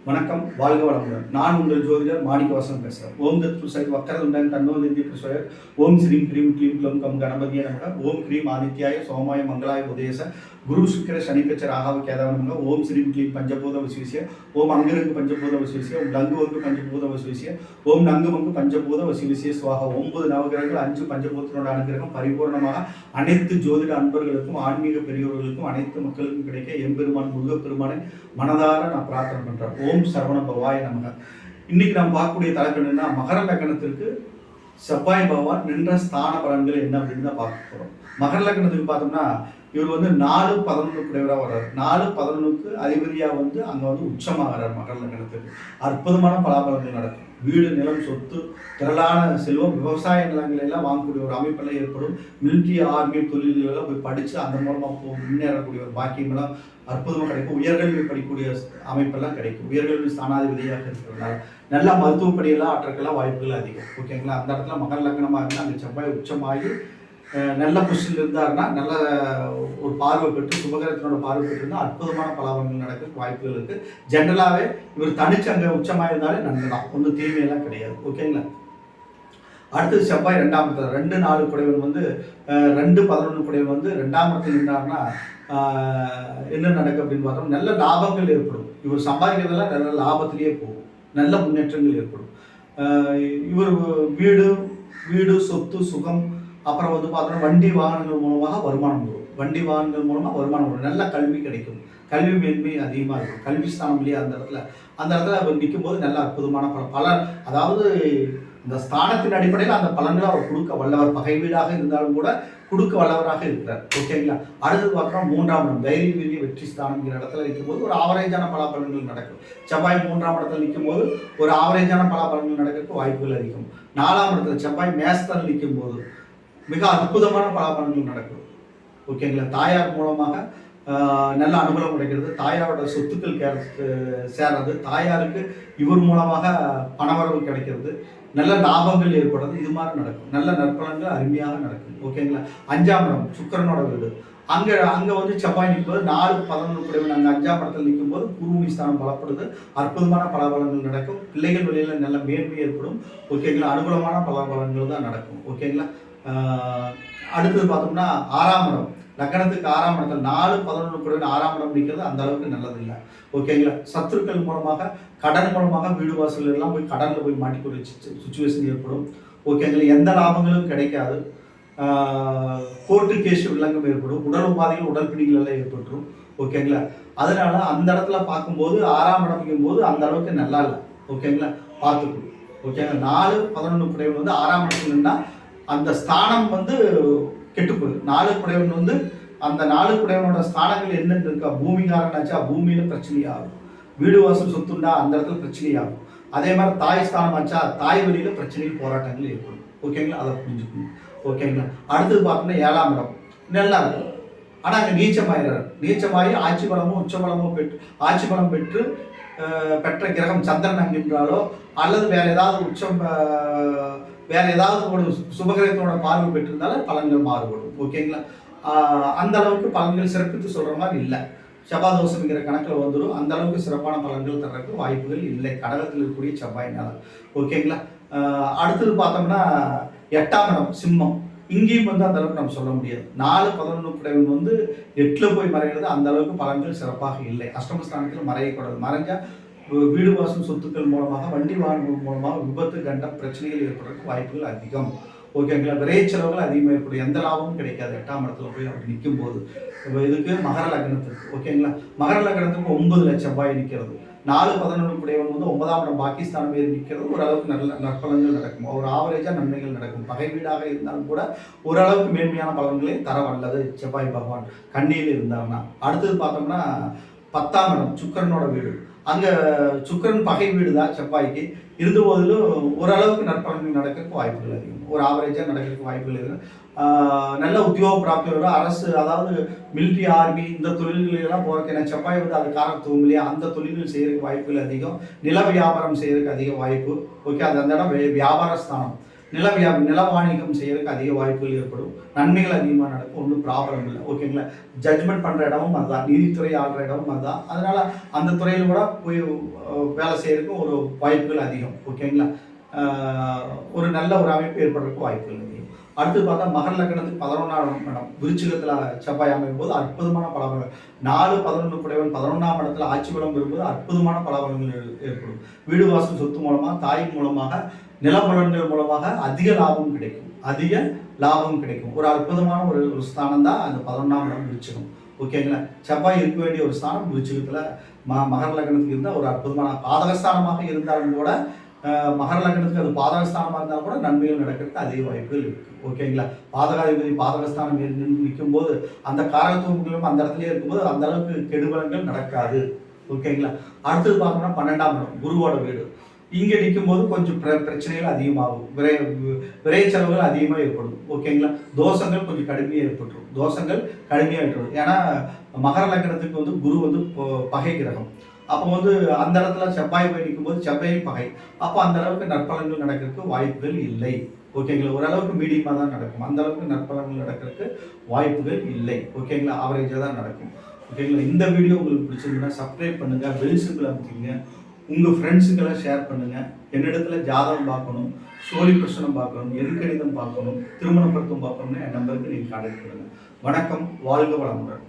வணக்கம், வாழ்க வளமுடன். நான் உங்கள் ஜோதிடர் மாணிக்கவாசன் பேசுகிறேன். ஓம் தத் புருஷாய் வக்கரதுண்டன் தன்னோ நிதி பிரசோய ஓம் ஸ்ரீம் க்ரீம் க்ளீம் க்ளம் கம் கணபதியே நமக. ஓம் க்ரீம் ஆதித்யாய சோமாய மங்களாய உதயச குரு சுக்கிர சனிப்பச்ச ராகவ கேதவ நமக. ஓம் ஸ்ரீம் க்ளீம் பஞ்சபூத வசிவிசிய ஓம் அங்கிரங்கு பஞ்சபூத வசிவிசிய ஓம் லங்கு வங்கு பஞ்சபூத வசிவிசிய ஓம் நங்கு மங்கு பஞ்சபூத வசிவிசிய சுவாக. 9 நவகிரகங்கள் 5 பஞ்சபூதத்தினோட அனுகிரகம் பரிபூர்ணமாக அனைத்து ஜோதிட அன்பர்களுக்கும் ஆன்மீக பெரியோர்களுக்கும் அனைத்து மக்களுக்கும் கிடைக்க எம்பெருமான் முருகப்பெருமானை மனதார நான் பிரார்த்தனை பண்றேன். ஓம் சரவண பவாய நமக. இன்னைக்கு நாம் பார்க்கக்கூடிய தலைப்பு என்னன்னா, மகர லக்னத்திற்கு செவ்வாய் பகவான் நின்ற ஸ்தான பலன்கள் என்ன அப்படின்னு தான் பார்க்க போறோம். மகர லக்னத்துக்கு பார்த்தோம்னா இவர் 4-11 குடைவராக வர்றாரு. 4-11க்கு அதிபதியா அங்க உச்சமாகிறார். மகர லக்னத்துக்கு அற்புதமான பலாபலங்கள் நடக்கும். வீடு, நிலம், சொத்து, திரளான செல்வம், விவசாய நிலங்கள் எல்லாம் வாங்கக்கூடிய ஒரு அமைப்பெல்லாம் ஏற்படும். மிலிட்ரி, ஆர்மி தொழில்களெல்லாம் போய் படித்து அந்த மூலமாக முன்னேறக்கூடிய ஒரு பாக்கியமெல்லாம் அற்புதமாக கிடைக்கும். உயர்கல்வி படிக்கக்கூடிய அமைப்பெல்லாம் கிடைக்கும். உயர்கல்வி ஸ்தானாதிபதியாக இருக்கிறதுனால நல்ல மருத்துவ படியெல்லாம் ஆற்றக்கெல்லாம் வாய்ப்புகள் அதிகம். ஓகேங்களா? அந்த இடத்துல மகர லக்னமாக இருந்தால் அந்த செவ்வாய் உச்சமாகி நல்ல பொசிஷனில் இருந்தாருன்னா நல்ல ஒரு பார்வை பெற்று சுபகிரகத்தினோட பார்வை பெற்றிருந்தால் அற்புதமான பலாபலங்கள் நடக்க வாய்ப்புகள் இருக்குது. ஜென்ரலாகவே இவர் தனிச்சு அங்கே உச்சமாக இருந்தாலே நன்மை தான், ஒன்றும் தீமையெல்லாம் கிடையாது. ஓகேங்களா? அடுத்தது செவ்வாய் 2ஆம் இடத்துல 2-4 குடைவன் 2-11 குடைவன் 2ஆம் இடத்துல இருந்தாருன்னா என்ன நடக்கும் அப்படின்னு பார்த்தோம், நல்ல லாபங்கள் ஏற்படும். இவர் சம்பாதிக்கிறதெல்லாம் நல்ல லாபத்திலேயே போகும், நல்ல முன்னேற்றங்கள் ஏற்படும். இவர் வீடு சொத்து சுகம், அப்புறம் பார்த்தோம்னா வண்டி வாகனங்கள் மூலமாக வருமானம் வரும். வண்டி வாகனங்கள் மூலமாக வருமானம் வரும். நல்ல கல்வி கிடைக்கும். கல்வி மேன்மை அதிகமாக இருக்கும். கல்வி ஸ்தானம் இல்லையா அந்த இடத்துல அவர் நிற்கும் போது நல்ல அற்புதமான பலன், அதாவது இந்த ஸ்தானத்தின் அடிப்படையில் அந்த பலன்களை அவர் கொடுக்க வல்லவர். பகை வீடாக இருந்தாலும் கூட கொடுக்க வல்லவராக இருக்கிறார். ஓகேங்களா? அடுத்தது பார்த்தோம்னா 3ஆம் இடம் தைரிய வீரிய வெற்றி ஸ்தானங்கிற இடத்துல நிற்கும் போது ஒரு ஆவரேஜான பலாபலன்கள் நடக்கும். செவ்வாய் 3ஆம் இடத்துல நிற்கும் போது ஒரு ஆவரேஜான பலாபலன்கள் நடக்கிறதுக்கு வாய்ப்புகள் அதிகம். 4ஆம் இடத்துல செவ்வாய் மேஸ்தல் நிற்கும் போது மிக அற்புதமான பலாபலன்கள் நடக்கும். ஓகேங்களா? தாயார் மூலமாக நல்ல அனுகூலம் கிடைக்கிறது. தாயாரோட சொத்துக்கள் சேர்றது, தாயாருக்கு இவர் மூலமாக பணவரவு கிடைக்கிறது, நல்ல லாபங்கள் ஏற்படுறது, இது மாதிரி நடக்கும். நல்ல நற்பலன்கள் அருமையாக நடக்கும். ஓகேங்களா? 5ஆம் இடம் சுக்கிரனோட வீடு. அங்கே செவ்வாய் நிற்கும்போது 4-11 குடைவன் அங்கே 5ஆம் இடத்துல நிற்கும் போது பூர்வீ ஸ்தானம் பலப்படுது. அற்புதமான பலாபலங்கள் நடக்கும். பிள்ளைகள் வழியில் நல்ல மேன்மை ஏற்படும். ஓகேங்களா? அனுகூலமான பலாபலன்கள் தான் நடக்கும். ஓகேங்களா? அடுத்தது பார்த்தோம்னா 6ஆம் இடம் லக்னத்துக்கு 6ஆம் இடத்துல 4-11 குடைவன் 6ஆம் இடம் நிற்கிறது அந்த அளவுக்கு நல்லதில்லை. ஓகேங்களா? சத்துருக்கள் மூலமாக கடன் மூலமாக வீடு வாசல் எல்லாம் போய் கடனில் போய் மாட்டிக்கூடிய சுச்சுவேஷன் ஏற்படும். ஓகேங்களா? எந்த லாபங்களும் கிடைக்காது. கோர்ட்டு கேஸ் வில்லங்கம் ஏற்படும். உடல் உபாதைகள் உடல் பிடிகள் எல்லாம் ஏற்பட்டுரும். ஓகேங்களா? அதனால அந்த இடத்துல பார்க்கும்போது 6ஆம் இடம் போது அந்த அளவுக்கு நல்லா இல்லை. ஓகேங்களா? பார்த்துக்கணும். ஓகேங்களா? 4-11 குடைவன் 6ஆம் இடத்துல இருந்தால் அந்த ஸ்தானம் கெட்டு போயிடும். 4 குடைவன் அந்த 4 குடைவனோட ஸ்தானங்கள் என்னென்னு இருக்கா, பூமிகாரனாச்சா பூமியில பிரச்சனையாகும். வீடு வாசல் சொத்துண்டா அந்த இடத்துல பிரச்சனையாகும். அதே மாதிரி தாய் ஸ்தானம் ஆச்சா தாய் வழியில பிரச்சனைகள் போராட்டங்கள் ஏற்படும். ஓகேங்களா? அதை புரிஞ்சுக்கணும். ஓகேங்களா? அடுத்தது பார்த்தோம்னா 7ஆம் இடம் நல்லா இருக்கும். ஆனால் அங்கே நீச்சமாகி ஆட்சி பலமும் உச்ச பலமும் ஆட்சி பலம் பெற்ற கிரகம் சந்திரன் அங்கின்றாலோ அல்லது வேற ஏதாவது ஒரு சுபகிரகத்தோட பார்வை பெற்றிருந்தாலும் பலன்கள் மாறுபடும். ஓகேங்களா? அந்த அளவுக்கு பலன்கள் சிறப்பித்து சொல்ற மாதிரி இல்லை. செவ்வாதோஷம்ங்கிற கணக்கில் வந்துடும். அந்த அளவுக்கு சிறப்பான பலன்கள் தர்றதுக்கு வாய்ப்புகள் இல்லை கடகத்தில் இருக்கக்கூடிய செவ்வாயினால. ஓகேங்களா? அடுத்தது பார்த்தோம்னா 8ஆம் இடம் சிம்மம். இங்கேயும் அந்த அளவுக்கு நம்ம சொல்ல முடியாது. 4-11 குடைவன் 8ல் போய் மறைகிறது அந்த அளவுக்கு பலன்கள் சிறப்பாக இல்லை. அஷ்டமஸ்தானத்தில் மறையக்கூடாது. மறைஞ்சா வீடு வாசல் சொத்துக்கள் மூலமாக வண்டி வாகனங்கள் மூலமாக விபத்து கண்டம் பிரச்சனைகள் ஏற்படுறதுக்கு வாய்ப்புகள் அதிகம். ஓகேங்களா? விரைய செலவுகள் அதிகமாக ஏற்படும். எந்த லாபமும் கிடைக்காது 8ஆம் இடத்துல போய் அப்படி நிற்கும் போது. இதுக்கு மகர லக்னத்துக்கு. ஓகேங்களா? மகர லக்னத்துக்கு 9ல் செவ்வாய் நிற்கிறது. 4-11 குடைவன் 9ஆம் இடம் பாகிஸ்தான் ஏறி நிற்கிறது. ஓரளவுக்கு நல்ல நற்பலன்கள் நடக்கும். ஒரு ஆவரேஜாக நன்மைகள் நடக்கும். பகை வீடாக இருந்தாலும் கூட ஓரளவுக்கு மேன்மையான பலன்களை தர வல்லது செவ்வாய் பகவான் கண்ணியில் இருந்தார்னா. அடுத்தது பார்த்தோம்னா 10ஆம் இடம் சுக்கிரனோட வீடு. அங்கே சுக்கிரன் பகை வீடு தான் செவ்வாய்க்கு. இருந்த போதிலும் ஓரளவுக்கு நற்பலன்கள் நடக்கிறதுக்கு வாய்ப்புகள் அதிகம். ஒரு ஆவரேஜாக நடக்கிறதுக்கு வாய்ப்புகள் அதிகம். நல்ல உத்தியோக பிராப்தி வரும். அரசு, அதாவது மிலிட்ரி, ஆர்மி இந்த தொழில்களெல்லாம் போகிறதுக்கு ஏன்னா செவ்வாய் அது காரத்துவம் இல்லையா, அந்த தொழில்கள் செய்கிறதுக்கு வாய்ப்புகள் அதிகம். நில வியாபாரம் செய்கிறதுக்கு அதிக வாய்ப்பு. ஓகே? அந்த இடம் வியாபார ஸ்தானம். நில வாணிகம் செய்யறதுக்கு அதிக வாய்ப்புகள் ஏற்படும். நன்மைகள் அதிகமாக நடக்கும். ஒன்றும் ப்ராப்ளம் இல்லை. ஓகேங்களா? ஜட்ஜ்மெண்ட் பண்ணுற இடமும் அதுதான், நீதித்துறை ஆள்ற இடமும் அதுதான். அதனால அந்த துறையில் கூட போய் வேலை செய்யறதுக்கு ஒரு வாய்ப்புகள் அதிகம். ஓகேங்களா? ஒரு நல்ல ஒரு அமைப்பு ஏற்படுறதுக்கு வாய்ப்புகள் அதிகம். அடுத்து பார்த்தா மகர லக்னத்துக்கு 11ஆம் இடம் விருச்சிகத்தில் செவ்வாய் அமையும் போது அற்புதமான பலன்கள். 4, 11 குடைவன் 11ஆம் இடத்துல ஆட்சி பலம் வரும்போது அற்புதமான பலன்கள் ஏற்படும். வீடு வாசல் சொத்து மூலமாக, தாயின் மூலமாக, நிலபலன்கள் மூலமாக அதிக லாபம் கிடைக்கும். ஒரு அற்புதமான ஒரு ஸ்தானம் தான் அந்த 11ஆம் இடம் விருச்சிகம். ஓகேங்களா? செவ்வாய் இருக்க வேண்டிய ஒரு ஸ்தானம் விருச்சிகத்தில் மகர லக்னத்துக்கு இருந்தால் ஒரு அற்புதமான பாதகஸ்தானமாக இருந்தாலும் கூட, மகர லக்னத்துக்கு அது பாதகஸ்தானமாக இருந்தாலும் கூட நன்மைகள் நடக்கிறதுக்கு அதிக வாய்ப்புகள் இருக்குது. ஓகேங்களா? பாதகாதிபதி பாதகஸ்தானம் நிற்கும் போது அந்த காரகத்துவங்களும் அந்த இடத்துலயே இருக்கும்போது அந்த அளவுக்கு கெடுபலன்கள் நடக்காது. ஓகேங்களா? அடுத்தது பார்த்தோம்னா 12ஆம் இடம் குருவோட வீடு. இங்கே நிற்கும் போது கொஞ்சம் பிரச்சனைகள் அதிகமாகும். விரை செலவுகள் அதிகமாக ஏற்படும். ஓகேங்களா? தோஷங்கள் கொஞ்சம் கடுமையாக ஏற்பட்டுரும். ஏன்னா மகர லக்னத்துக்கு வந்து குரு வந்து பகை கிரகம். அப்போ வந்து அந்த இடத்துல செவ்வாய் போய் நிற்கும்போது செவ்வாயும் பகை. அப்போ அந்த அளவுக்கு நற்பலன்கள் நடக்கிறதுக்கு வாய்ப்புகள் இல்லை. ஓகேங்களா? ஓரளவுக்கு மீடியமாக தான் நடக்கும். அந்த அளவுக்கு நற்பலன்கள் நடக்கிறதுக்கு வாய்ப்புகள் இல்லை. ஓகேங்களா? ஆவரேஜாக தான் நடக்கும். ஓகேங்களா? இந்த வீடியோ உங்களுக்கு பிடிச்சிருந்ததுன்னா சப்ஸ்கிரைப் பண்ணுங்கள், பெல் சிம்பிள் அமைச்சிங்க, உங்கள் ஃப்ரெண்ட்ஸுக்கெல்லாம் ஷேர் பண்ணுங்கள். என்னிடத்துல ஜாதகம் பார்க்கணும், சோழி பிரச்சனம் பார்க்கணும், எண்கணிதம் பார்க்கணும், திருமண பொருத்தம் பார்க்கணும்னு என் நம்பருக்கு நீங்கள் கான்டாக்ட் பண்ணுங்கள். வணக்கம். வாழ்க வளமுடன்.